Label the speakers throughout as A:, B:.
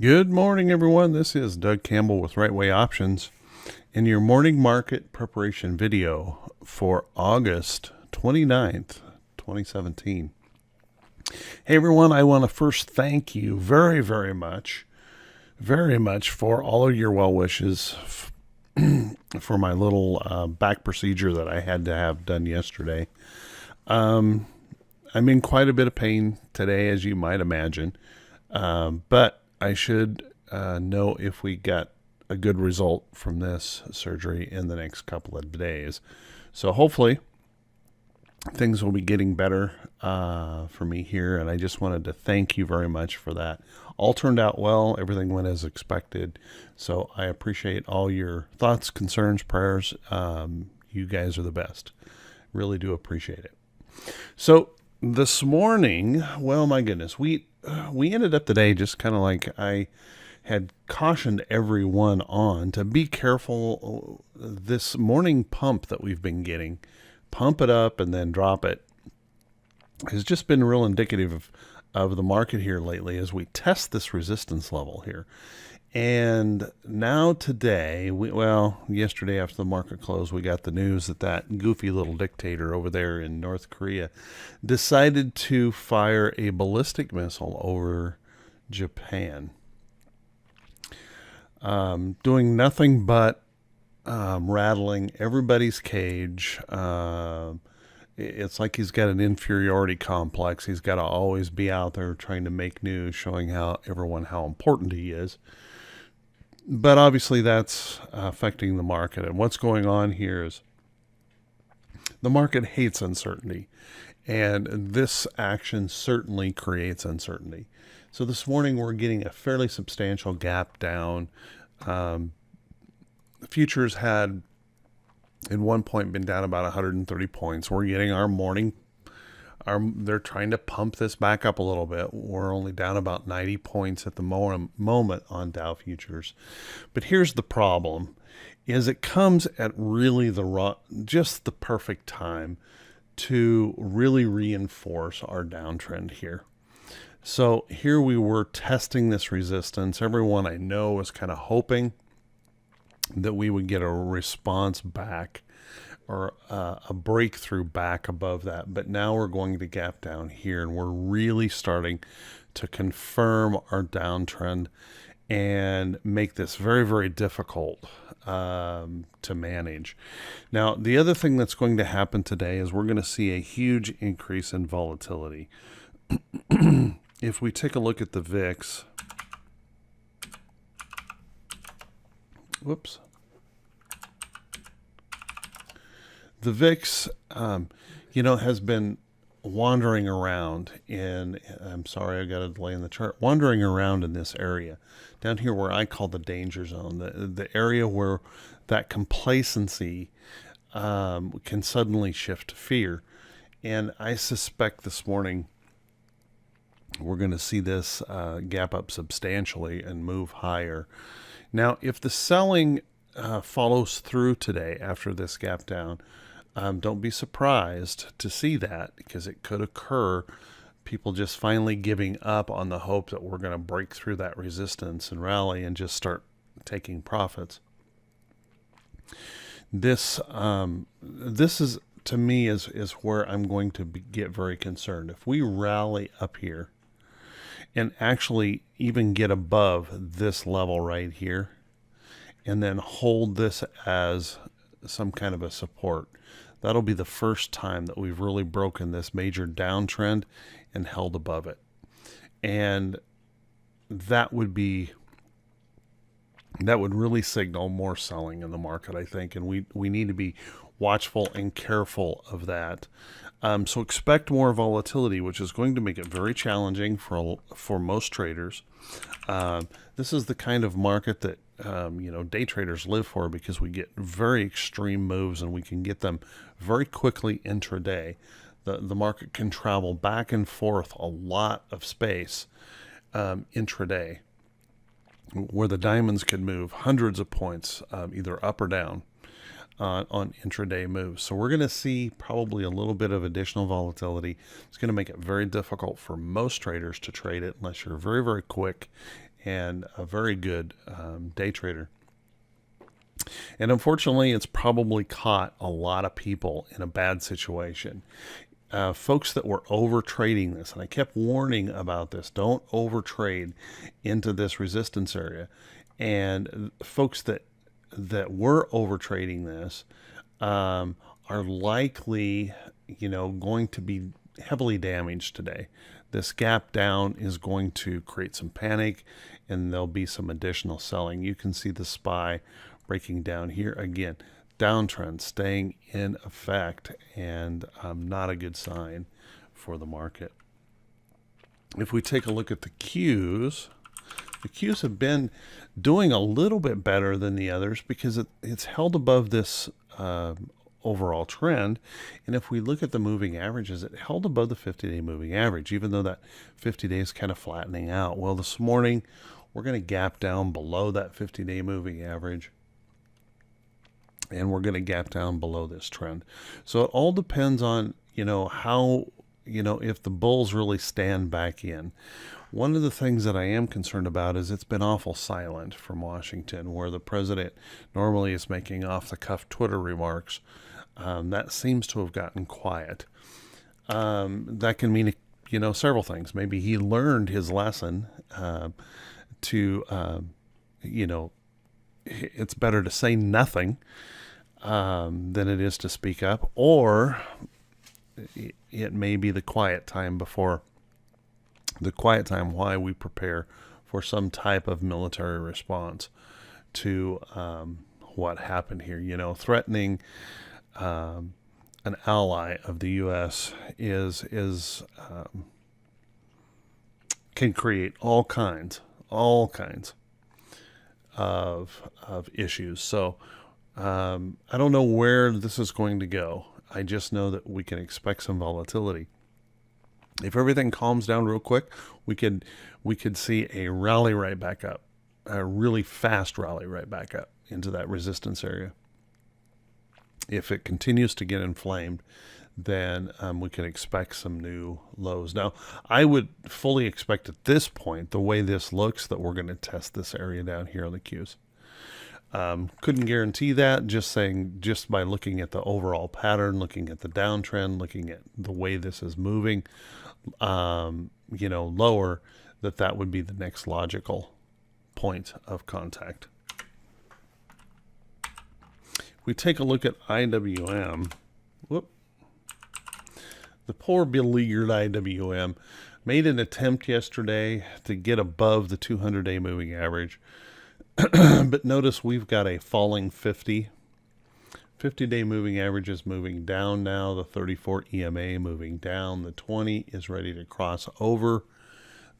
A: Good morning, everyone. This is Doug Campbell with Right Way Options in your morning market preparation video for August 29th, 2017. Hey, everyone. I want to first thank you very much for all of your well wishes for my little back procedure that I had to have done yesterday. I'm in quite a bit of pain today, as you might imagine, but I should know if we got a good result from this surgery in the next couple of days. So hopefully things will be getting better for me here, and I just wanted to thank you very much for that. All turned out well. Everything went as expected. So I appreciate all your thoughts, concerns, prayers. You guys are the best. Really do appreciate it. So this morning, well, my goodness, we ended up today just kind of like I had cautioned everyone on to be careful. This morning pump that we've been getting, pump it up and then drop it, has just been real indicative of the market here lately as we test this resistance level here. And now today, yesterday after the market closed, we got the news that goofy little dictator over there in North Korea decided to fire a ballistic missile over Japan, doing nothing but rattling everybody's cage. It's like he's got an inferiority complex. He's got to always be out there trying to make news, showing everyone how important he is. But obviously that's affecting the market. And what's going on here is the market hates uncertainty. And this action certainly creates uncertainty. So this morning we're getting a fairly substantial gap down. The futures had at one point been down about 130 points. We're getting our morning they're trying to pump this back up a little bit. We're only down about 90 points at the moment on Dow futures. But here's the problem is it comes at really just the perfect time to really reinforce our downtrend here. So here we were testing this resistance. Everyone I know was kind of hoping that we would get a response back or a breakthrough back above that. But now we're going to gap down here, and we're really starting to confirm our downtrend and make this very, very difficult to manage. Now, the other thing that's going to happen today is we're going to see a huge increase in volatility. If we take a look at the VIX, whoops. The VIX, has been wandering around I'm sorry, I got a delay in the chart, wandering around in this area down here where I call the danger zone, the area where that complacency can suddenly shift to fear. And I suspect this morning we're going to see this gap up substantially and move higher. Now, if the selling follows through today after this gap down, don't be surprised to see that, because it could occur. People just finally giving up on the hope that we're going to break through that resistance and rally and just start taking profits. This is, to me, is where I'm going to get very concerned. If we rally up here and actually even get above this level right here and then hold this as some kind of a support, that'll be the first time that we've really broken this major downtrend and held above it. And that would really signal more selling in the market, I think. And we need to be watchful and careful of that. So expect more volatility, which is going to make it very challenging for most traders. This is the kind of market that day traders live for, because we get very extreme moves and we can get them very quickly intraday. The market can travel back and forth a lot of space intraday, where the diamonds can move hundreds of points either up or down on intraday moves. So we're going to see probably a little bit of additional volatility. It's going to make it very difficult for most traders to trade it unless you're very, very quick and a very good day trader. And unfortunately, it's probably caught a lot of people in a bad situation. Folks that were over trading this, and I kept warning about this, don't over trade into this resistance area. And folks that were over trading this are likely, going to be heavily damaged today. This gap down is going to create some panic, and there'll be some additional selling. You can see the SPY breaking down here again. Downtrend staying in effect, and not a good sign for the market. If we take a look at the Qs, the Qs have been doing a little bit better than the others because it's held above this overall trend. And if we look at the moving averages, it held above the 50-day moving average, even though that 50-day is kind of flattening out. Well, this morning, we're going to gap down below that 50-day moving average, and we're going to gap down below this trend. So it all depends on, how, if the bulls really stand back in. One of the things that I am concerned about is it's been awful silent from Washington, where the president normally is making off-the-cuff Twitter remarks. That seems to have gotten quiet. That can mean, several things. Maybe he learned his lesson it's better to say nothing than it is to speak up, or it may be the quiet time why we prepare for some type of military response to what happened here. Threatening an ally of the U.S. can create all kinds of issues. So I don't know where this is going to go. I just know that we can expect some volatility. If everything calms down real quick, we could see a rally right back up, a really fast rally right back up into that resistance area. If it continues to get inflamed, then we can expect some new lows. Now, I would fully expect at this point, the way this looks, that we're going to test this area down here on the Qs. Couldn't guarantee that, just by looking at the overall pattern, looking at the downtrend, looking at the way this is moving, lower, that would be the next logical point of contact. We take a look at IWM. The poor beleaguered IWM made an attempt yesterday to get above the 200-day moving average. But notice we've got a falling 50. 50-day moving average is moving down now. The 34 EMA moving down. The 20 is ready to cross over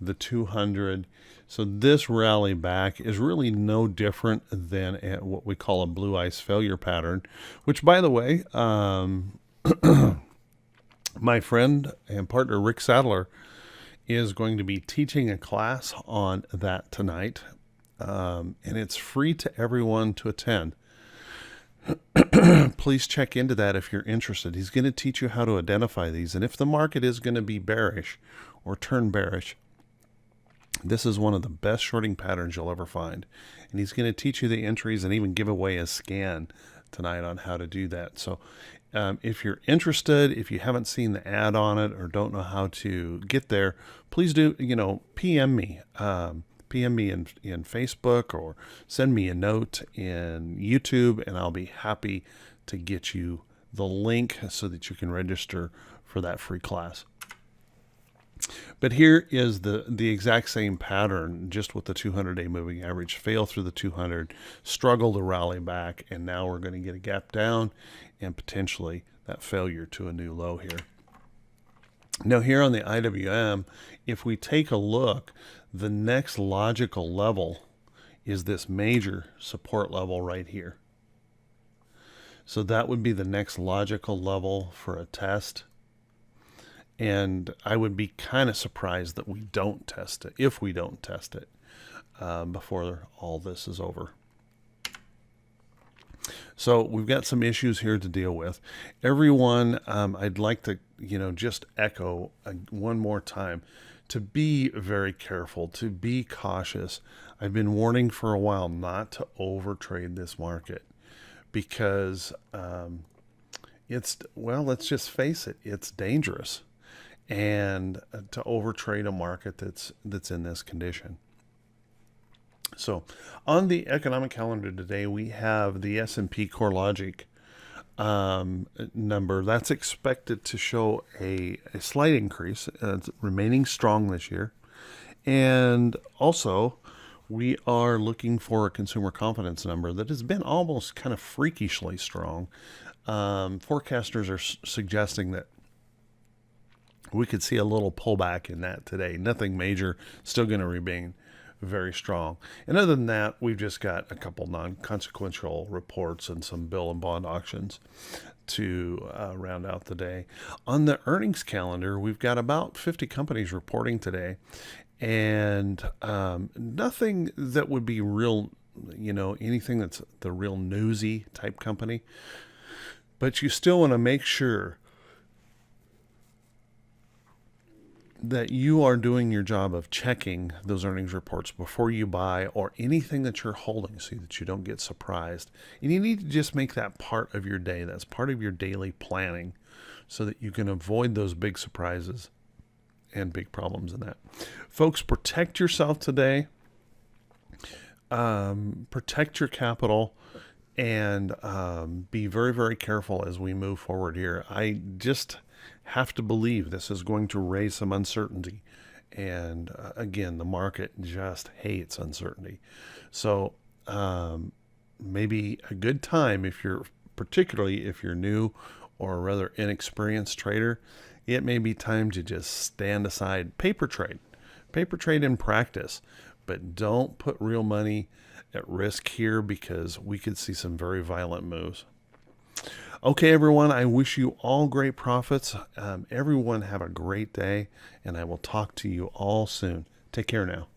A: the 200. So this rally back is really no different than what we call a blue ice failure pattern, which, by the way, my friend and partner Rick Sadler is going to be teaching a class on that tonight, and it's free to everyone to attend. Please check into that if you're interested. He's going to teach you how to identify these, and if the market is going to be bearish or turn bearish, this is one of the best shorting patterns you'll ever find. And he's going to teach you the entries and even give away a scan tonight on how to do that. So if you're interested, if you haven't seen the ad on it or don't know how to get there, please do, PM me. PM me in Facebook, or send me a note in YouTube, and I'll be happy to get you the link so that you can register for that free class. But here is the exact same pattern, just with the 200-day moving average. Fail through the 200, struggle to rally back, and now we're going to get a gap down and potentially that failure to a new low here. Now here on the IWM, if we take a look, the next logical level is this major support level right here. So that would be the next logical level for a test. And I would be kind of surprised that we don't test it, if we don't test it before all this is over. So we've got some issues here to deal with. Everyone, I'd like to, just echo one more time. to be very careful, to be cautious. I've been warning for a while not to overtrade this market because well, let's just face it, it's dangerous, and to overtrade a market that's in this condition. So, on the economic calendar today, we have the S&P CoreLogic number that's expected to show a slight increase. It's remaining strong this year, and also we are looking for a consumer confidence number that has been almost kind of freakishly strong. Forecasters are suggesting that we could see a little pullback in that today. Nothing major, still going to remain very strong. And other than that, we've just got a couple non-consequential reports and some bill and bond auctions to round out the day. On the earnings calendar, we've got about 50 companies reporting today, and nothing that would be real, anything that's the real newsy type company. But you still want to make sure that you are doing your job of checking those earnings reports before you buy or anything that you're holding so that you don't get surprised. And you need to just make that part of your day. That's part of your daily planning so that you can avoid those big surprises and big problems in that. Folks, protect yourself today. Protect your capital, and be very, very careful as we move forward here. I just have to believe this is going to raise some uncertainty. And again, the market just hates uncertainty. So maybe a good time particularly if you're new or a rather inexperienced trader, it may be time to just stand aside, paper trade in practice, but don't put real money at risk here because we could see some very violent moves. Okay, everyone, I wish you all great profits. Everyone have a great day, and I will talk to you all soon. Take care now.